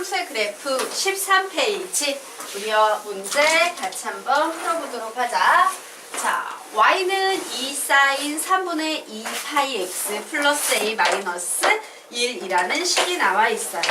함수의 그래프 13페이지 우리 문제 같이 한번 풀어보도록 하자. 자, y는 2 사인 3분의 2 파이 x 플러스 a 마이너스 1이라는 식이 나와 있어요.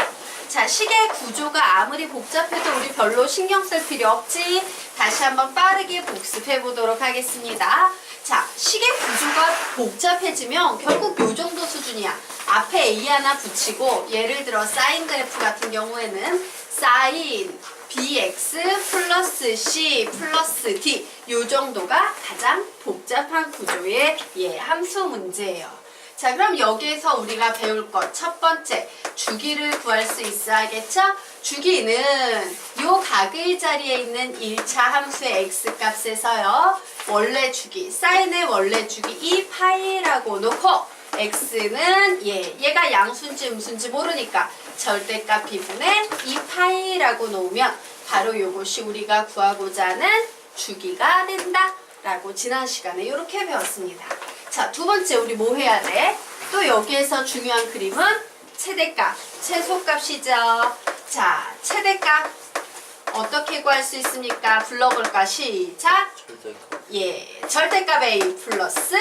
자, 식의 구조가 아무리 복잡해도 우리 별로 신경 쓸 필요 없지. 다시 한번 빠르게 복습해 보도록 하겠습니다. 자, 식의 구조가 복잡해지면 결국 요 정도 수준이야. 앞에 a 하나 붙이고 예를 들어 사인 그래프 같은 경우에는 사인 bx 플러스 c 플러스 d 요 정도가 가장 복잡한 구조의 함수 문제예요. 자, 그럼 여기에서 우리가 배울 것 첫 번째, 주기를 구할 수 있어야겠죠? 주기는 요 각의 자리에 있는 1차 함수의 x값에서요. 원래 주기, 사인의 원래 주기 2파이라고 놓고 x는 얘가 양수인지 음수인지 모르니까 절대값 비분의 2파이라고 놓으면 바로 요것이 우리가 구하고자 하는 주기가 된다 라고 지난 시간에 이렇게 배웠습니다. 자, 두 번째 우리 뭐 해야 돼? 또 여기에서 중요한 그림은 최대값, 최소값이죠. 자, 최대값 어떻게 구할 수 있습니까? 불러볼까? 시작! 절대값 a 플러스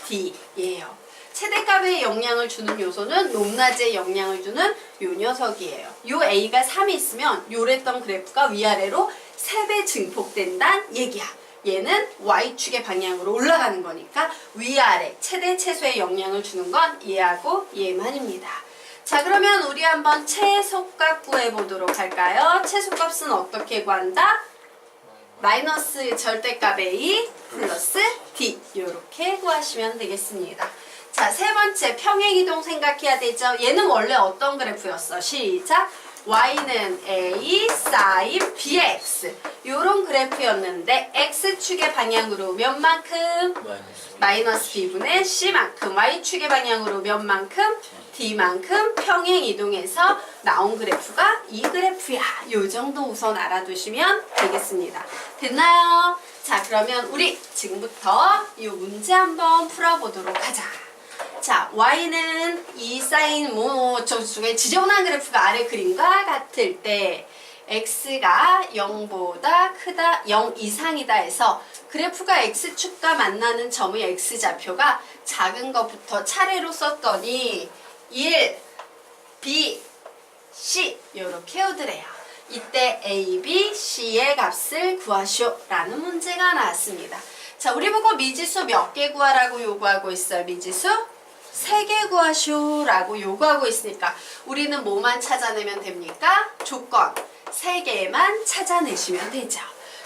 d예요. 최대값에 영향을 주는 요소는 높낮이에 영향을 주는 요 녀석이에요. 요 a가 3이 있으면 요랬던 그래프가 위아래로 3배 증폭된다는 얘기야. 얘는 y축의 방향으로 올라가는 거니까 위아래 최대 최소에 영향을 주는 건 얘하고 얘만입니다. 자, 그러면 우리 한번 최소값 구해보도록 할까요? 최소값은 어떻게 구한다? 마이너스 절대값 a 플러스 d 이렇게 구하시면 되겠습니다. 자, 세 번째 평행이동 생각해야 되죠. 얘는 원래 어떤 그래프였어? 시작! y는 a 사인 bx 요런 그래프였는데 x축의 방향으로 몇 만큼? 마이너스 b분의 c만큼 y축의 방향으로 몇 만큼? d만큼 평행이동해서 나온 그래프가 이 그래프야. 요 정도 우선 알아두시면 되겠습니다. 됐나요? 자, 그러면 우리 지금부터 이 문제 한번 풀어보도록 하자. 자, y는 2 사인 저 중에 지저분한 그래프가 아래 그림과 같을 때 x가 0보다 크다, 0 이상이다 해서 그래프가 x축과 만나는 점의 x좌표가 작은 것부터 차례로 썼더니 1, b, c 이렇게 오더래요. 이때 a, b, c의 값을 구하시오 라는 문제가 나왔습니다. 자, 우리 보고 미지수 몇 개 구하라고 요구하고 있어요? 미지수 3개 구하시오 라고 요구하고 있으니까 우리는 뭐만 찾아내면 됩니까? 조건 3개만 찾아내시면 되죠.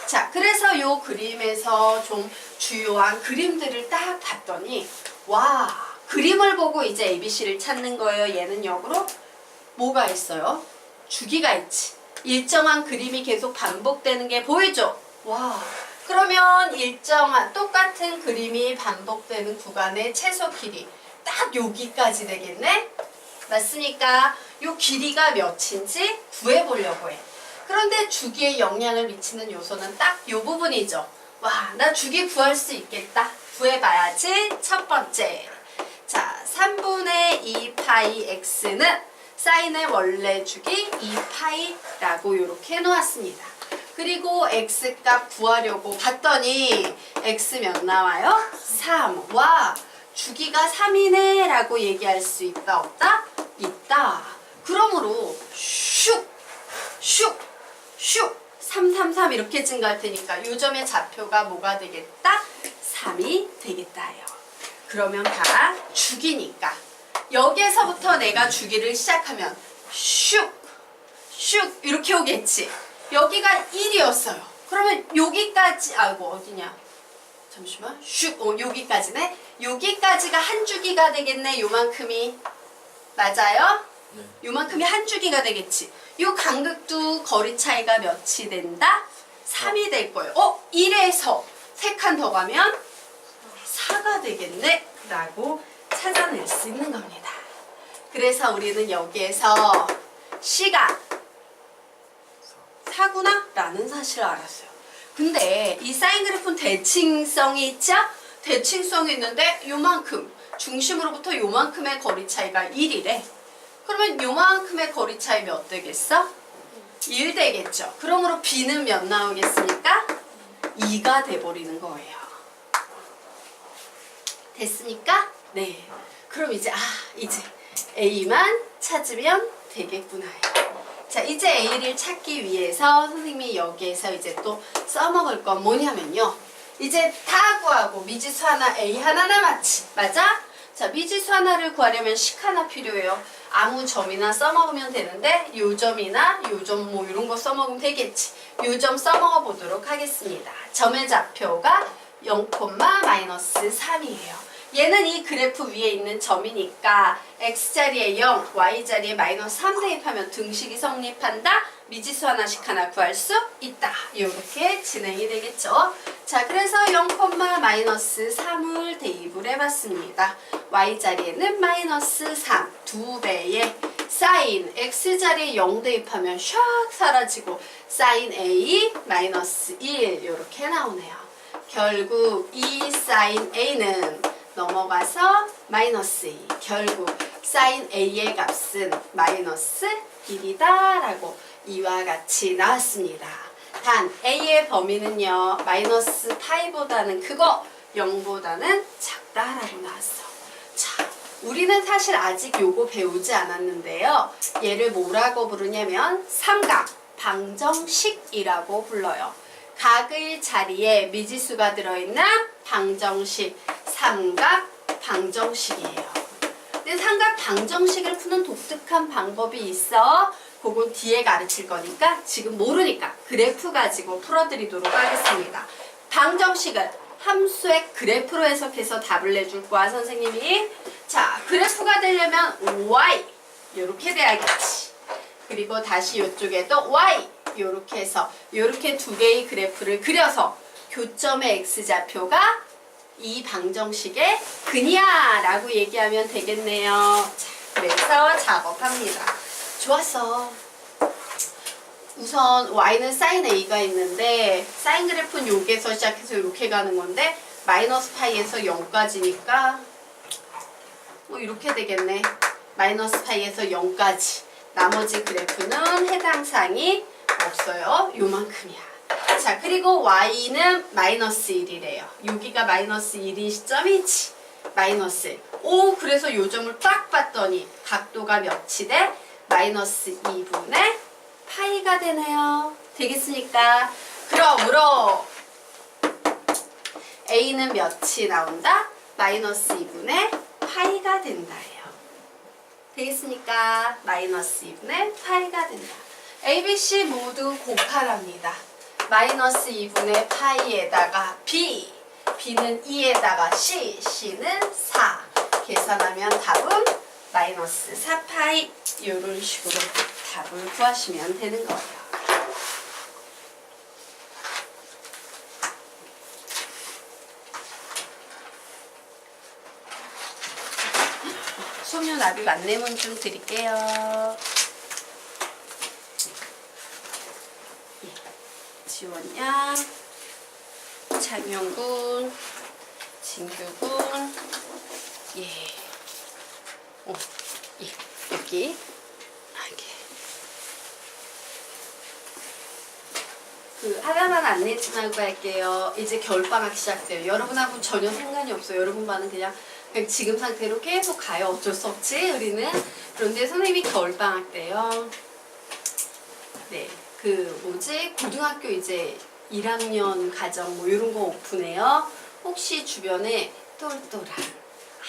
자, 그래서 요 그림에서 좀 주요한 그림들을 딱 봤더니 와, 그림을 보고 이제 ABC를 찾는 거예요. 얘는 역으로 뭐가 있어요? 주기가 있지. 일정한 그림이 계속 반복되는 게 보이죠? 와, 그러면 일정한 똑같은 그림이 반복되는 구간의 최소 길이 딱 여기까지 되겠네? 맞습니까? 요 길이가 몇인지 구해보려고 해. 그런데 주기에 영향을 미치는 요소는 딱 요 부분이죠. 와, 나 주기 구할 수 있겠다. 구해봐야지. 첫 번째. 자, 3분의 2 파이 x는 사인의 원래 주기 2파이라고 이렇게 해놓았습니다. 그리고 x값 구하려고 봤더니 x 몇 나와요? 3. 와, 주기가 3이네 라고 얘기할 수 있다 없다? 있다. 그러므로 슉 슉 슉 3, 3, 3 이렇게 증가할 테니까 요점의 좌표가 뭐가 되겠다? 3이 되겠다요. 그러면 봐, 주기니까 여기에서부터 내가 주기를 시작하면 슉 슉 이렇게 오겠지. 여기가 1이었어요. 그러면 여기까지, 아이고 어디냐, 잠시만, 슉, 여기까지네. 여기까지가 한 주기가 되겠네. 요만큼이. 맞아요? 네. 요만큼이 한 주기가 되겠지. 요 간극도 거리 차이가 몇이 된다? 3이 될 거예요. 1에서 3칸 더 가면 4가 되겠네 라고 찾아낼 수 있는 겁니다. 그래서 우리는 여기에서 C가 4구나 라는 사실을 알았어요. 근데 이 사인 그래프는 대칭성이 있죠? 대칭성이 있는데 요만큼, 중심으로부터 요만큼의 거리 차이가 1이래. 그러면 요만큼의 거리 차이 몇 되겠어? 1 되겠죠. 그러므로 B는 몇 나오겠습니까? 2가 돼버리는 거예요. 됐습니까? 네. 그럼 이제 이제 A만 찾으면 되겠구나. 자, 이제 A를 찾기 위해서 선생님이 여기에서 이제 또 써먹을 건 뭐냐면요. 이제 다 구하고 미지수 하나, A 하나 남았지. 맞아? 자, 미지수 하나를 구하려면 식 하나 필요해요. 아무 점이나 써먹으면 되는데 요 점이나 요 점 뭐 이런 거 써먹으면 되겠지. 요 점 써먹어 보도록 하겠습니다. 점의 좌표가 0,-3이에요. 얘는 이 그래프 위에 있는 점이니까 x자리에 0, y자리에 -3 대입하면 등식이 성립한다. 미지수 하나씩 하나 구할 수 있다. 이렇게 진행이 되겠죠. 자, 그래서 0,-3을 대입을 해봤습니다. y자리에는 -3, 2배의 사인 x자리에 0 대입하면 샥 사라지고 사인 a -1 이렇게 나오네요. 결국 이 사인 a는 넘어가서 -2. 결국 사인 a의 값은 -1이다 라고 이와 같이 나왔습니다. 단 a의 범위는요 -파이보다는 크고 0보다는 작다라고 나왔어. 자, 우리는 사실 아직 요거 배우지 않았는데요. 얘를 뭐라고 부르냐면 삼각 방정식이라고 불러요. 각의 자리에 미지수가 들어있는 방정식, 삼각 방정식이에요. 근데 삼각 방정식을 푸는 독특한 방법이 있어. 그건 뒤에 가르칠 거니까 지금 모르니까 그래프 가지고 풀어드리도록 하겠습니다. 방정식은 함수의 그래프로 해석해서 답을 내줄 거야, 선생님이. 자, 그래프가 되려면 y 이렇게 돼야겠지. 그리고 다시 이쪽에도 y 이렇게 해서 이렇게 두 개의 그래프를 그려서 교점의 x좌표가 이 방정식의 근이야 라고 얘기하면 되겠네요. 자, 그래서 작업합니다. 좋았어. 우선 y는 sin a가 있는데 사인 그래프는 여기에서 시작해서 이렇게 가는 건데 -파이에서 0까지니까 뭐 이렇게 되겠네. -파이에서 0까지. 나머지 그래프는 해당 사항이 없어요. 요만큼이야. 자, 그리고 y는 -1이래요. 여기가 -1인 시점이지. -1. 오, 그래서 요 점을 딱 봤더니 각도가 몇이 돼? -2분의 파이가 되네요. 되겠습니까? 그러므로 a는 몇이 나온다? -2분의 파이가 된다예요. 되겠습니까? -2분의 파이가 된다. A, B, C 모두 곱하랍니다. -2분의 파이에다가 B, B는 2에다가 C, C는 4. 계산하면 답은 -4파이. 이런 식으로 답을 구하시면 되는 거예요. 소묘 나비 안내문 좀 드릴게요. 지원양, 장영군, 진규군, 예, 예, 여기, 하나만 안내 좀 하고 할게요. 이제 겨울방학 시작돼요. 여러분하고 전혀 상관이 없어요. 여러분 반은 그냥 지금 상태로 계속 가요. 어쩔 수 없지, 우리는. 그런데 선생님이 겨울방학 때요. 네. 고등학교 이제 1학년 가정 뭐 이런 거 오픈해요. 혹시 주변에 똘똘한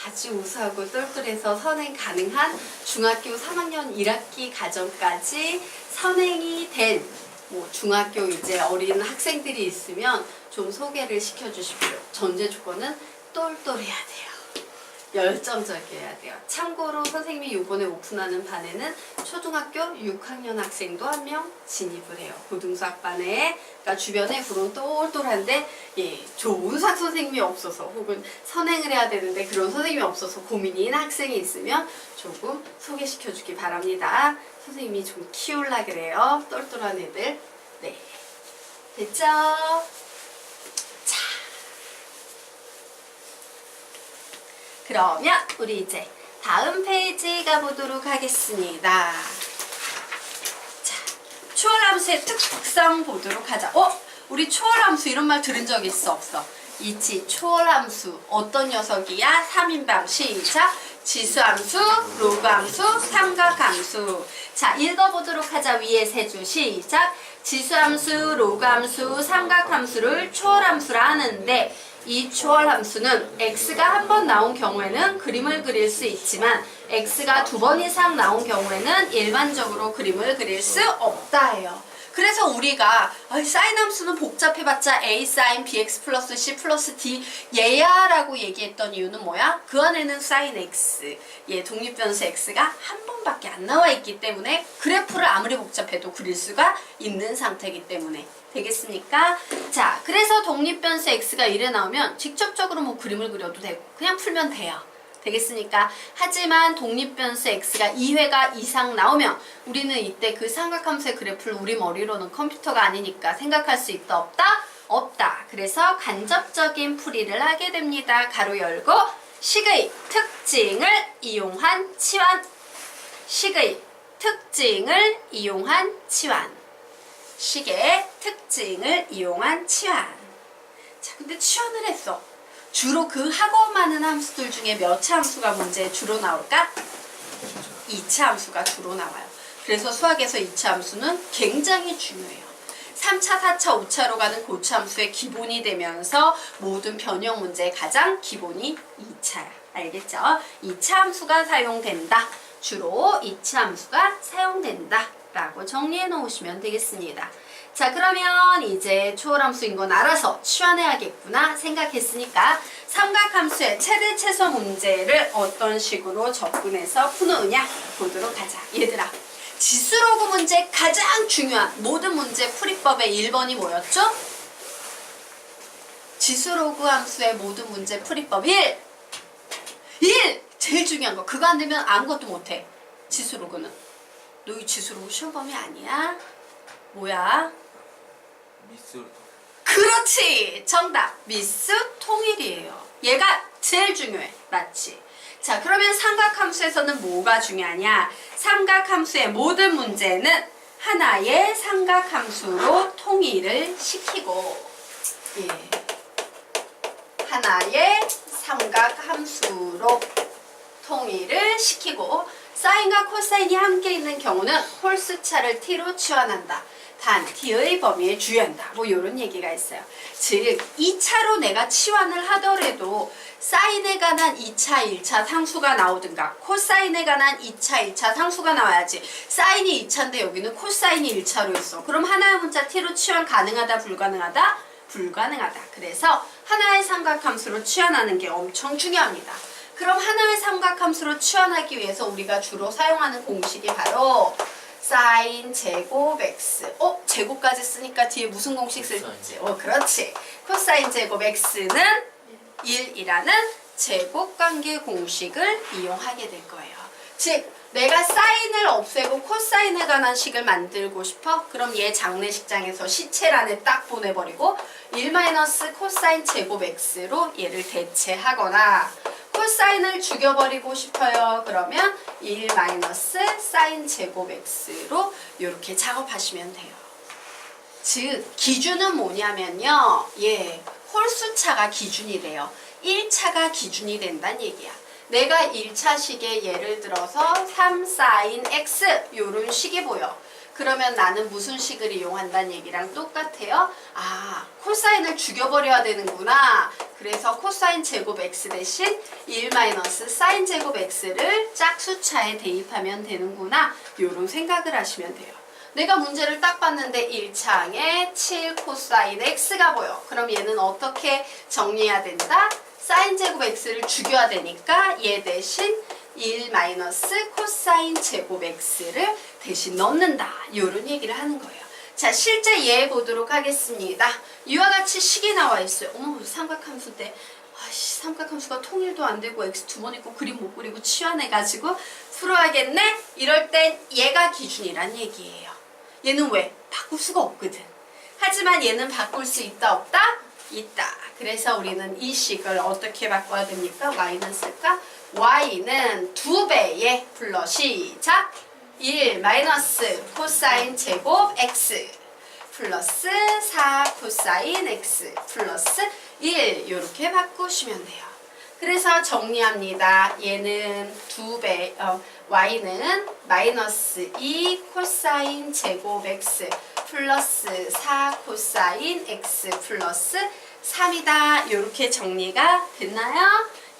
아주 우수하고 똘똘해서 선행 가능한 중학교 3학년 1학기 가정까지 선행이 된 뭐 중학교 이제 어린 학생들이 있으면 좀 소개를 시켜주십시오. 전제 조건은 똘똘해야 돼요. 열정적이어야 돼요. 참고로 선생님이 이번에 오픈하는 반에는 초등학교 6학년 학생도 한 명 진입을 해요. 고등수학반에. 그러니까 주변에 그런 똘똘한데 좋은 수학 선생님이 없어서 혹은 선행을 해야 되는데 그런 선생님이 없어서 고민인 학생이 있으면 조금 소개시켜주기 바랍니다. 선생님이 좀 키우려 그래요. 똘똘한 애들. 네. 됐죠? 그러면 우리 이제 다음 페이지 가보도록 하겠습니다. 자, 추월한 초월함수의 특성 보도록 하자. 우리 초월함수 이런 말 들은 적 있어 없어? 있지. 초월함수 어떤 녀석이야? 3인방 시작. 지수함수, 로그함수, 삼각함수. 자, 읽어보도록 하자. 위에 세 줄 시작. 지수함수, 로그함수, 삼각함수를 초월함수라 하는데 이 초월함수는 x가 한 번 나온 경우에는 그림을 그릴 수 있지만 x가 2번 이상 나온 경우에는 일반적으로 그림을 그릴 수 없다예요. 그래서 우리가 사인함수는 복잡해봤자 a sin bx 플러스 c 플러스 d 얘야 라고 얘기했던 이유는 뭐야? 그 안에는 sin x, 독립변수 x가 한 번밖에 안 나와 있기 때문에 그래프를 아무리 복잡해도 그릴 수가 있는 상태이기 때문에 되겠습니까? 자, 그래서 독립변수 x가 이래 나오면 직접적으로 뭐 그림을 그려도 되고 그냥 풀면 돼요. 되겠습니까? 하지만 독립변수 x가 2회가 이상 나오면 우리는 이때 그 삼각함수의 그래프를 우리 머리로는 컴퓨터가 아니니까 생각할 수 있다 없다? 없다. 그래서 간접적인 풀이를 하게 됩니다. 가로 열고 식의 특징을 이용한 치환. 식의 특징을 이용한 치환. 식의 특징을 이용한 치환. 자, 근데 치환을 했어. 주로 그 하고 많은 함수들 중에 몇 차 함수가 문제에 주로 나올까? 2차 함수가 주로 나와요. 그래서 수학에서 2차 함수는 굉장히 중요해요. 3차, 4차, 5차로 가는 고차 함수의 기본이 되면서 모든 변형 문제의 가장 기본이 2차야. 알겠죠? 2차 함수가 사용된다. 주로 2차 함수가 사용된다. 라고 정리해 놓으시면 되겠습니다. 자, 그러면 이제 초월함수인 건 알아서 치환해야겠구나 생각했으니까 삼각함수의 최대 최소 문제를 어떤 식으로 접근해서 푸느냐 보도록 하자. 얘들아, 지수로그 문제 가장 중요한 모든 문제 풀이법의 1번이 뭐였죠? 지수로그 함수의 모든 문제 풀이법 1! 제일 중요한 거. 그거 안 되면 아무것도 못해. 지수로그는. 너 이 지수로그 시험 범위 아니야? 뭐야? 미스. 그렇지! 정답! 미스 통일이에요. 얘가 제일 중요해. 맞지? 자, 그러면 삼각함수에서는 뭐가 중요하냐? 삼각함수의 모든 문제는 하나의 삼각함수로 통일을 시키고, 하나의 삼각함수로 통일을 시키고, 사인과 코사인이 함께 있는 경우는 홀수차를 t로 치환한다. 단 t의 범위에 주의한다. 뭐 이런 얘기가 있어요. 즉 2차로 내가 치환을 하더라도 사인에 관한 2차, 1차 상수가 나오든가 코사인에 관한 2차, 1차 상수가 나와야지. 사인이 2차인데 여기는 코사인이 1차로 있어. 그럼 하나의 문자 t로 치환 가능하다, 불가능하다? 불가능하다. 그래서 하나의 삼각함수로 치환하는 게 엄청 중요합니다. 그럼 하나의 삼각함수로 치환하기 위해서 우리가 주로 사용하는 공식이 바로 사인 제곱 x. 제곱까지 쓰니까 뒤에 무슨 공식 쓸지? 그렇지. 코사인 제곱 x는 1이라는 제곱관계 공식을 이용하게 될 거예요. 즉, 내가 사인을 없애고 코사인에 관한 식을 만들고 싶어? 그럼 얘 장례식장에서 시체란에 딱 보내버리고 1 코사인 제곱 x로 얘를 대체하거나 코사인을 죽여버리고 싶어요. 그러면 1 사인 제곱 x로 이렇게 작업하시면 돼요. 즉 기준은 뭐냐면요. 홀수차가 기준이 돼요. 1차가 기준이 된다는 얘기야. 내가 1차식에 예를 들어서 3 사인 x 요런 식이 보여. 그러면 나는 무슨 식을 이용한다는 얘기랑 똑같아요. 코사인을 죽여버려야 되는구나. 그래서 코사인 제곱 x 대신 1 사인 제곱 x를 짝수차에 대입하면 되는구나. 요런 생각을 하시면 돼요. 내가 문제를 딱 봤는데 1차항에 7 코사인 x가 보여. 그럼 얘는 어떻게 정리해야 된다? 사인 제곱 x를 죽여야 되니까 얘 대신 1 코사인 제곱 x를 대신 넣는다. 이런 얘기를 하는 거예요. 자, 실제 예 보도록 하겠습니다. 이와 같이 식이 나와 있어요. 삼각함수인데 삼각함수가 통일도 안 되고 x 두 번 있고 그림 못 그리고 치환해가지고 풀어야겠네? 이럴 땐 얘가 기준이란 얘기예요. 얘는 왜? 바꿀 수가 없거든. 하지만 얘는 바꿀 수 있다 없다? 있다. 그래서 우리는 이 식을 어떻게 바꿔야 됩니까? y는 쓸까? y는 2배의 불러 시작 1 마이너스 코사인 제곱 x 플러스 4 코사인 x 플러스 1 이렇게 바꾸시면 돼요. 그래서 정리합니다. 얘는 2배, y는 마이너스 2 코사인 제곱 x 플러스 4 코사인 x 플러스 3이다. 이렇게 정리가 됐나요?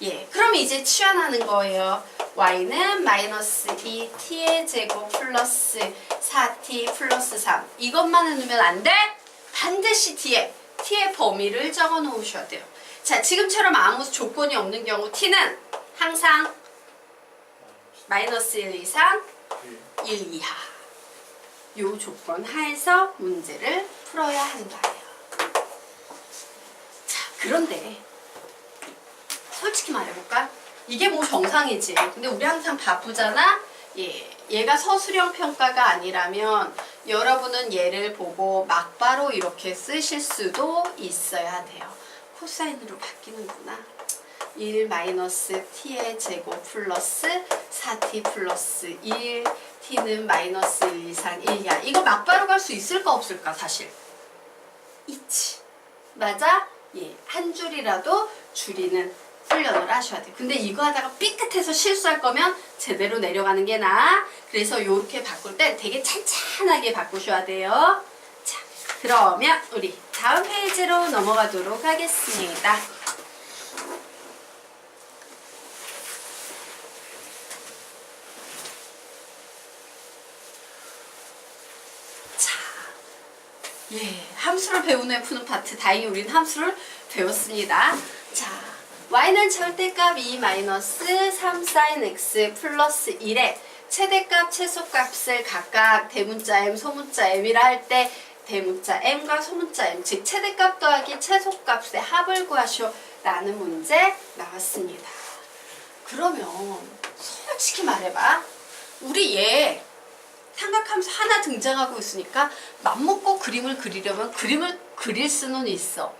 예, 그럼 이제 치환하는 거예요. y는 마이너스 2t의 제곱 플러스 4t 플러스 3. 이것만 해놓으면 안 돼? 반드시 t의 범위를 적어 놓으셔야 돼요. 자, 지금처럼 아무 조건이 없는 경우 t는 항상 마이너스 1 이상 1 이하. 요 조건 하에서 문제를 풀어야 한다요. 자, 그런데 솔직히 말해볼까? 이게 뭐 정상이지. 근데 우리 항상 바쁘잖아? 예, 얘가 서술형 평가가 아니라면 여러분은 얘를 보고 막바로 이렇게 쓰실 수도 있어야 돼요. 코사인으로 바뀌는구나. 1 마이너스 t의 제곱 플러스 4t 플러스 1 t는 마이너스 1 이상 1이야. 이거 막바로 갈 수 있을까 없을까 사실? 있지. 맞아? 예, 한 줄이라도 줄이는 훈련을 하셔야 돼요. 근데 이거 하다가 삐끗해서 실수할 거면 제대로 내려가는 게 나아. 그래서 이렇게 바꿀 때 되게 찬찬하게 바꾸셔야 돼요. 자, 그러면 우리 다음 페이지로 넘어가도록 하겠습니다. 자, 예, 함수를 배우는 애 푸는 파트. 다행히 우리는 함수를 배웠습니다. 자, y는 절대값 2 마이너스 3 sin x 플러스 1에 최대값, 최소값을 각각 대문자 m, 소문자 m이라 할 때 대문자 m과 소문자 m, 즉 최대값 더하기 최소값의 합을 구하시오 라는 문제 나왔습니다. 그러면 솔직히 말해봐. 우리 얘 삼각함수 하나 등장하고 있으니까 맘먹고 그림을 그리려면 그림을 그릴 수는 있어.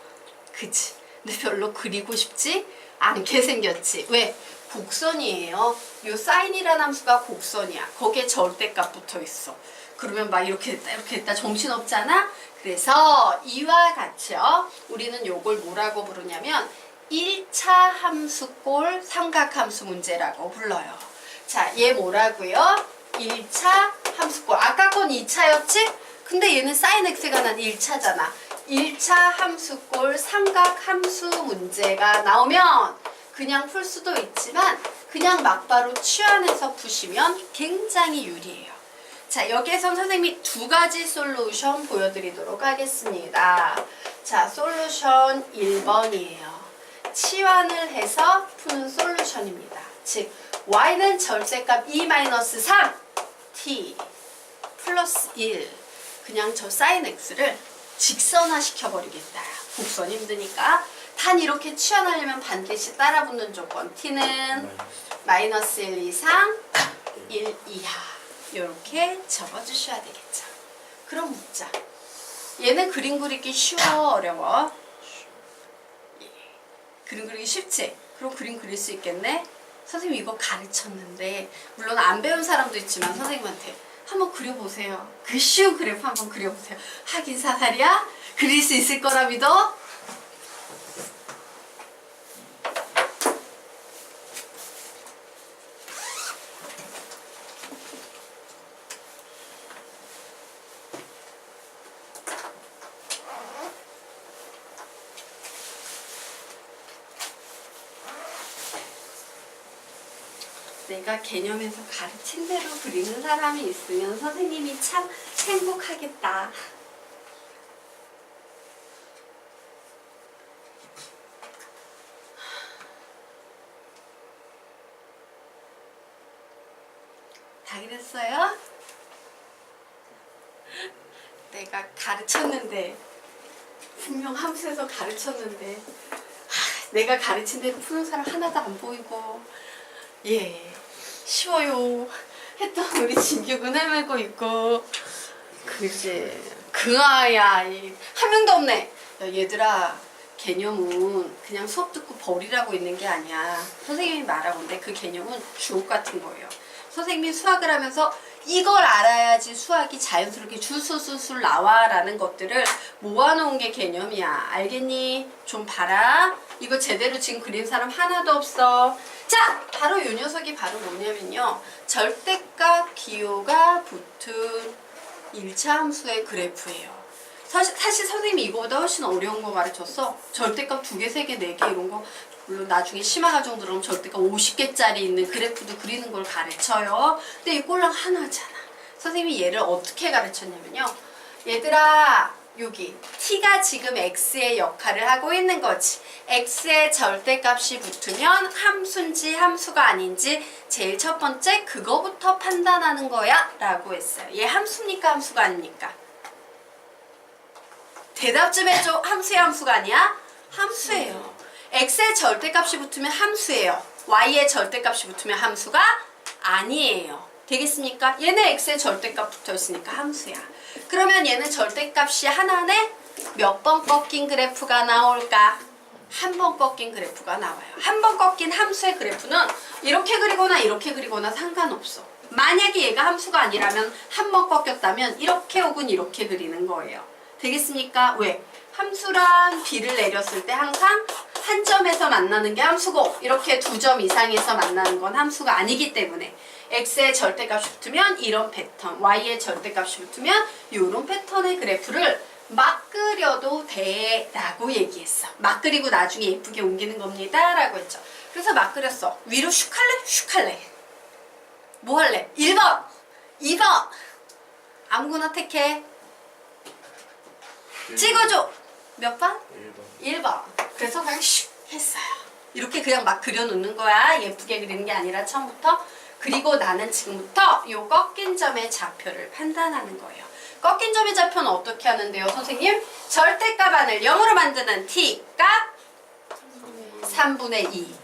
그치? 근데 별로 그리고 싶지 않게 생겼지. 왜? 곡선이에요. 요 사인이라는 함수가 곡선이야. 거기에 절대값 붙어 있어. 그러면 막 이렇게 됐다 이렇게 됐다 정신없잖아. 그래서 이와 같이요. 우리는 요걸 뭐라고 부르냐면 1차 함수꼴 삼각함수 문제라고 불러요. 자, 얘 뭐라고요? 1차 함수꼴. 아까 건 2차였지? 근데 얘는 sin x가 난 1차잖아. 1차 함수꼴 삼각함수 문제가 나오면 그냥 풀 수도 있지만 그냥 막바로 치환해서 푸시면 굉장히 유리해요. 자, 여기에선 선생님이 두 가지 솔루션 보여드리도록 하겠습니다. 자, 솔루션 1번이에요. 치환을 해서 푸는 솔루션입니다. 즉, y는 절대값 2-3 t 플러스 1. 그냥 저 sin x를 직선화 시켜버리겠다. 곡선 힘드니까. 단 이렇게 치환하려면 반드시 따라붙는 조건. t는 마이너스 1 이상 1 이하. 이렇게 적어주셔야 되겠죠. 그럼 묻자. 얘는 그림 그리기 쉬워, 어려워? 예. 그림 그리기 쉽지? 그럼 그림 그릴 수 있겠네? 선생님 이거 가르쳤는데 물론 안 배운 사람도 있지만 선생님한테 한번 그려보세요. 그 쉬운 그래프 한번 그려보세요. 하긴 사살이야? 그릴 수 있을 거라 믿어? 내가 개념에서 가르친 대로 그리는 사람이 있으면 선생님이 참 행복하겠다. 다 그랬어요? 내가 가르쳤는데 분명 함수에서 가르쳤는데 내가 가르친 대로 푸는 사람 하나도 안 보이고 예 쉬워요 했던 우리 진규군 헤매고 있고 그지 그 아야 한 명도 없네. 야, 얘들아 개념은 그냥 수업 듣고 버리라고 있는 게 아니야. 선생님이 말하고 있는데 그 개념은 주옥 같은 거예요. 선생님이 수학을 하면서 이걸 알아야지 수학이 자연스럽게 줄술술술 나와라는 것들을 모아놓은 게 개념이야. 알겠니? 좀 봐라. 이거 제대로 지금 그린 사람 하나도 없어. 자, 바로 이 녀석이 바로 뭐냐면요. 절대값 기호가 붙은 1차 함수의 그래프예요. 사실 선생님이 이거보다 훨씬 어려운 거 가르쳤어. 절대값 2개, 3개, 4개 이런 거. 물론 나중에 심화 과정 들어오면 절대값 50개짜리 있는 그래프도 그리는 걸 가르쳐요. 근데 이 꼴랑 하나잖아. 선생님이 얘를 어떻게 가르쳤냐면요. 얘들아, 여기 t가 지금 x의 역할을 하고 있는 거지. x의 절대값이 붙으면 함수인지 함수가 아닌지 제일 첫 번째 그거부터 판단하는 거야 라고 했어요. 얘 함수입니까 함수가 아닙니까? 대답 좀 해줘. 함수야 함수가 아니야? 함수예요. x의 절대값이 붙으면 함수예요. y의 절대값이 붙으면 함수가 아니에요. 되겠습니까? 얘는 x의 절대값 붙어있으니까 함수야. 그러면 얘는 절대값이 하나네? 몇 번 꺾인 그래프가 나올까? 한 번 꺾인 그래프가 나와요. 한 번 꺾인 함수의 그래프는 이렇게 그리거나 이렇게 그리거나 상관없어. 만약에 얘가 함수가 아니라면 한 번 꺾였다면 이렇게 혹은 이렇게 그리는 거예요. 되겠습니까? 왜? 함수랑 비를 내렸을 때 항상 한 점에서 만나는 게 함수고 이렇게 2점 이상에서 만나는 건 함수가 아니기 때문에 x의 절대값이 붙으면 이런 패턴, y의 절대값이 붙으면 이런 패턴의 그래프를 막 그려도 돼 라고 얘기했어. 막 그리고 나중에 예쁘게 옮기는 겁니다 라고 했죠. 그래서 막 그렸어. 위로 슉 할래? 슉 할래? 뭐 할래? 1번! 2번! 아무거나 택해. 찍어줘! 몇 번? 1번. 그래서 그냥 슉 했어요. 이렇게 그냥 막 그려놓는 거야. 예쁘게 그리는 게 아니라 처음부터. 그리고 나는 지금부터 이 꺾인 점의 좌표를 판단하는 거예요. 꺾인 점의 좌표는 어떻게 하는데요, 선생님? 절대값 안을 0으로 만드는 t값 3분의 2.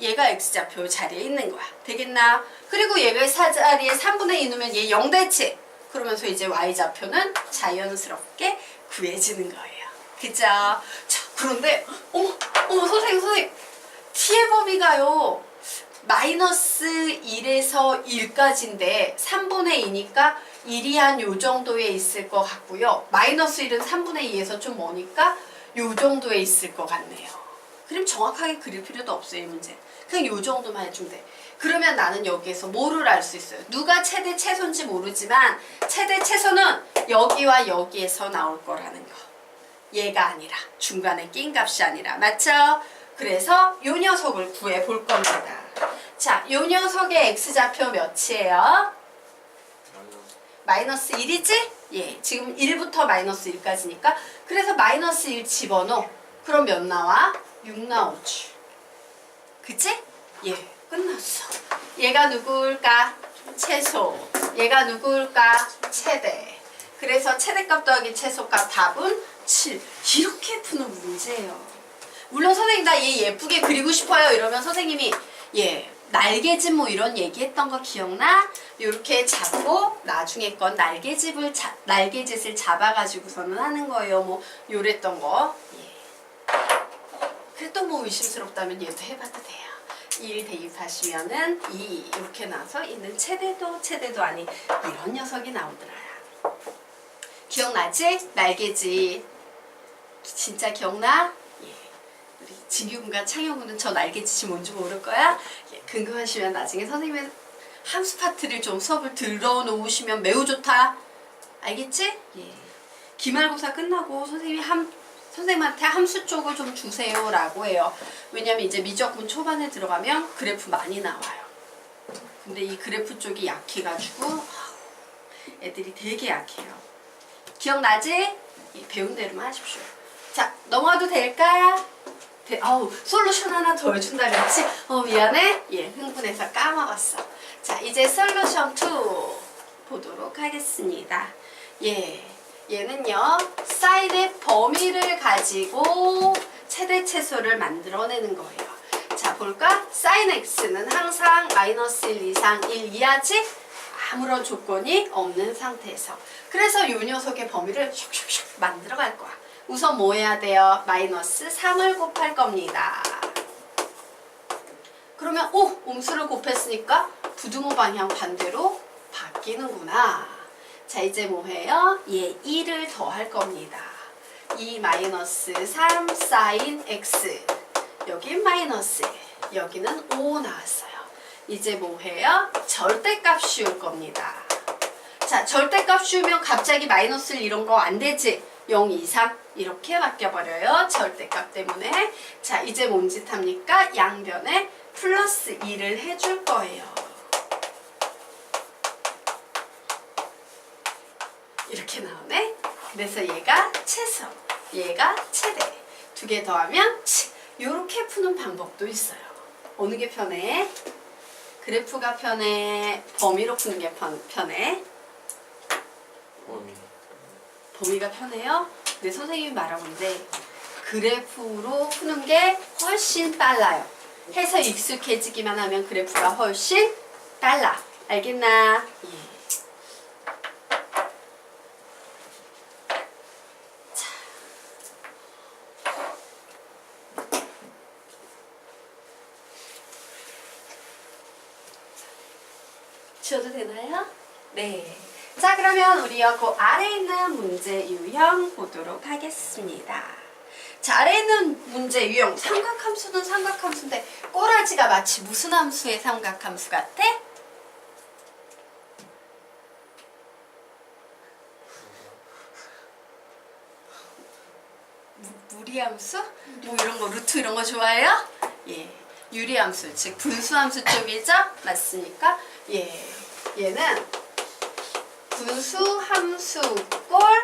얘가 x좌표 자리에 있는 거야. 되겠나? 그리고 얘가 자리에 3분의 2 넣으면 얘 0 대치. 그러면서 이제 y좌표는 자연스럽게 구해지는 거예요. 그죠? 자, 그런데 어머 선생님 t의 범위가요 마이너스 1에서 1까지인데 3분의 2니까 1이 한 요 정도에 있을 것 같고요. 마이너스 1은 3분의 2에서 좀 머니까 요 정도에 있을 것 같네요. 그럼 정확하게 그릴 필요도 없어요, 이 문제. 그냥 요 정도만 해주면 돼. 그러면 나는 여기에서 뭐를 알 수 있어요? 누가 최대 최소인지 모르지만 최대 최소는 여기와 여기에서 나올 거라는 거. 얘가 아니라 중간에 낀 값이 아니라. 맞죠? 그래서 요 녀석을 구해 볼 겁니다. 자, 요 녀석의 x좌표 몇이에요? 마이너스 1이지? 예, 지금 1부터 마이너스 1까지니까. 그래서 마이너스 1 집어넣어. 그럼 몇 나와? 6 나오지. 그치? 예, 끝났어. 얘가 누구일까? 최소. 얘가 누구일까? 최대. 그래서 최대값 더하기 최소값 답은 7. 이렇게 푸는 문제예요. 물론 선생님 나 얘 예쁘게 그리고 싶어요 이러면 선생님이 예 날개짓 뭐 이런 얘기했던 거 기억나? 이렇게 잡고 나중에 건 날개짓을 잡아가지고서는 하는 거예요. 뭐 요랬던 거. 예. 그래도 뭐 의심스럽다면 얘도 해봐도 돼요. 1 대입하시면은 2 이렇게 나와서 있는 최대도 아닌 이런 녀석이 나오더라. 기억나지? 날개짓. 진짜 기억나? 예. 우리 진규군과 창혁군은 저 날개짓이 뭔지 모를 거야? 예. 궁금하시면 나중에 선생님의 함수 파트를 좀 수업을 들어놓으시면 매우 좋다. 알겠지? 예. 기말고사 끝나고 선생님한테 함수 쪽을 좀 주세요 라고 해요. 왜냐면 이제 미적분 초반에 들어가면 그래프 많이 나와요. 근데 이 그래프 쪽이 약해가지고 애들이 되게 약해요. 기억나지? 예, 배운 대로만 하십시오. 자, 넘어가도 될까? 솔루션 하나 더 준다 그랬지? 미안해. 예, 흥분해서 까먹었어. 자, 이제 솔루션 2 보도록 하겠습니다. 예, 얘는요, 사인의 범위를 가지고 최대 최소를 만들어내는 거예요. 자, 볼까? 사인 x는 항상 마이너스 1 이상 1 이하지? 아무런 조건이 없는 상태에서. 그래서 요 녀석의 범위를 슉슉슉 만들어 갈 거야. 우선 뭐 해야 돼요? 마이너스 3을 곱할 겁니다. 그러면 옴수를 곱했으니까 부등호 방향 반대로 바뀌는구나. 자, 이제 뭐해요? 얘 2를 더할 겁니다. 2 마이너스 3 사인 x. 여긴 마이너스, 여기는 5 나왔어요. 이제 뭐해요? 절대값 씌울 겁니다. 자, 절대값 씌우면 갑자기 마이너스를 이런 거 안 되지? 0 이상 이렇게 바뀌어버려요. 절대값 때문에. 자, 이제 뭔 짓 합니까? 양변에 플러스 2를 해줄 거예요. 이렇게 나오네. 그래서 얘가 최소, 얘가 최대. 두 개 더하면 이렇게 푸는 방법도 있어요. 어느 게 편해? 그래프가 편해? 범위로 푸는 게 편해? 범위. 범위가 편해요? 네, 선생님이 말하는데 그래프로 푸는 게 훨씬 빨라요. 해서 익숙해지기만 하면 그래프가 훨씬 빨라. 알겠나? 예. 지워도 되나요? 네. 자, 그러면 우리요 그 아래에 있는 문제 유형 보도록 하겠습니다. 자, 아래에 있는 문제 유형 삼각함수는 삼각함수인데 꼬라지가 마치 무슨 함수의 삼각함수 같아? 무리함수? 뭐 이런 거 루트 이런 거 좋아해요? 예. 유리함수 즉 분수함수 쪽이죠? 맞습니까? 예. 얘는 분수함수 꼴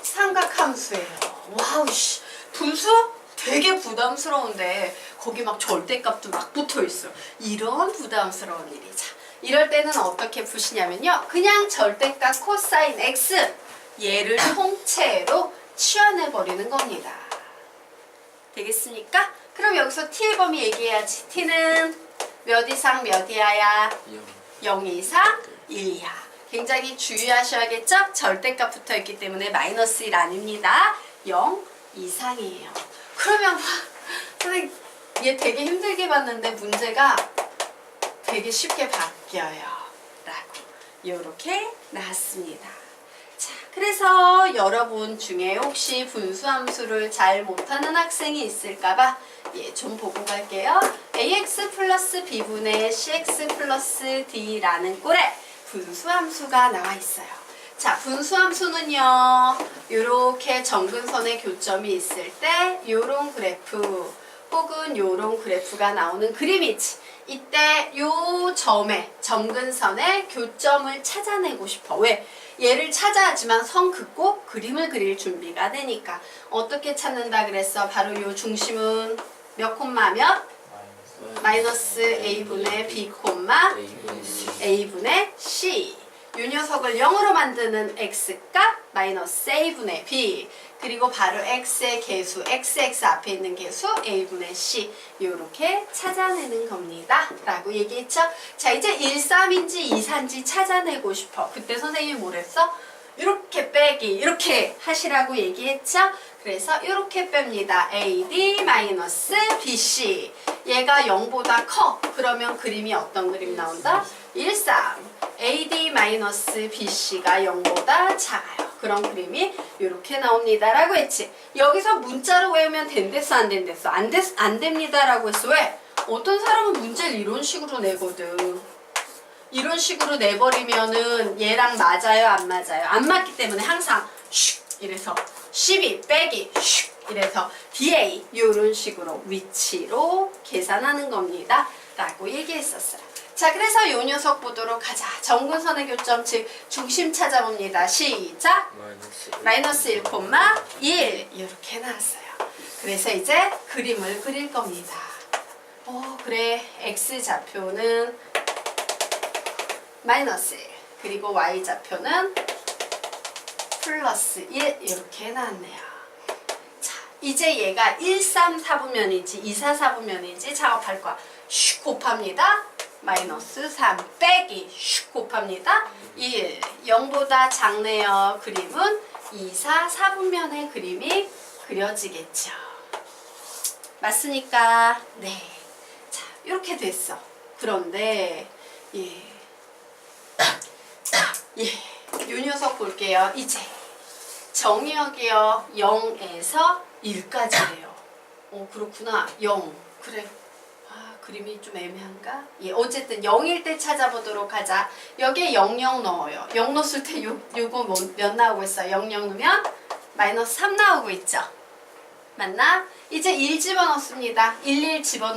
삼각함수예요. 와우 씨. 분수 되게 부담스러운데 거기 막 절대값도 막 붙어있어. 이런 부담스러운 일이. 자, 이럴 때는 어떻게 푸시냐면요. 그냥 절대값 코사인 x 얘를 통째로 치환해버리는 겁니다. 되겠습니까? 그럼 여기서 t의 범위 얘기해야지. t는 몇 이상 몇 이하야? 0 이상 1 이하. 굉장히 주의하셔야겠죠? 절대값 붙어있기 때문에 마이너스 1 아닙니다. 0 이상이에요. 그러면 선생님 얘 되게 힘들게 봤는데 문제가 되게 쉽게 바뀌어요. 라고 이렇게 나왔습니다. 자, 그래서 여러분 중에 혹시 분수함수를 잘 못하는 학생이 있을까봐 좀 보고 갈게요. ax 플러스 b분의 cx 플러스 d라는 꼴에 분수함수가 나와 있어요. 자, 분수함수는요, 요렇게 정근선의 교점이 있을 때 요런 그래프 혹은 요런 그래프가 나오는 그림이지. 이때 요 점에 정근선의 교점을 찾아내고 싶어. 왜? 얘를 찾아야지만 선 긋고 그림을 그릴 준비가 되니까. 어떻게 찾는다 그랬어? 바로 요 중심은 몇 콤마 몇? 마이너스 a분의 b 콤마 a분의 c. 이 녀석을 0으로 만드는 x값 마이너스 a분의 b. 그리고 바로 x의 개수, xx 앞에 있는 개수 a분의 c. 이렇게 찾아내는 겁니다. 라고 얘기했죠. 자, 이제 1, 3인지 2, 4인지 찾아내고 싶어. 그때 선생님이 뭐랬어? 이렇게 빼기, 이렇게 하시라고 얘기했죠. 그래서 이렇게 뺍니다. AD 마이너스 BC. 얘가 0보다 커. 그러면 그림이 어떤 그림 나온다? 1, 3. AD 마이너스 BC가 0보다 작아요. 그런 그림이 이렇게 나옵니다. 라고 했지. 여기서 문자로 외우면 된댔어, 안 된댔어? 안 됩니다. 라고 했어. 왜? 어떤 사람은 문제를 이런 식으로 내거든. 이런 식으로 내버리면은 얘랑 맞아요, 안 맞아요? 안 맞기 때문에 항상 슉 이래서 12 빼기 슉 이래서 DA 이런 식으로 위치로 계산하는 겁니다. 라고 얘기했었어요. 자, 그래서 요 녀석 보도록 하자. 정근선의 교점 즉 중심 찾아봅니다. 시작! 마이너스 1, 1 이렇게 나왔어요. 그래서 이제 그림을 그릴 겁니다. 그래. X좌표는 마이너스 1 그리고 Y좌표는 플러스 1 이렇게 나왔네요. 자, 이제 얘가 1, 3, 4분면인지 2, 4, 4분면인지 작업할 거야. 슉 곱합니다. 마이너스 3 빼기 슉 곱합니다. 1, 0보다 작네요. 그림은 2, 4, 4분면의 그림이 그려지겠죠. 맞습니까? 네. 자, 이렇게 됐어. 그런데 예, 요 녀석 볼게요. 이제 정의역이요. 0에서 1까지래요. 그렇구나. 0. 그래. 아, 그림이 좀 애매한가? 예, 어쨌든 0일 때 찾아보도록 하자. 여기에 00 넣어요. 0 넣었을 때 요거 몇 나오고 있어? 00 넣으면 마이너스 3 나오고 있죠? 맞나? 이제 1 집어넣습니다. 11 집어넣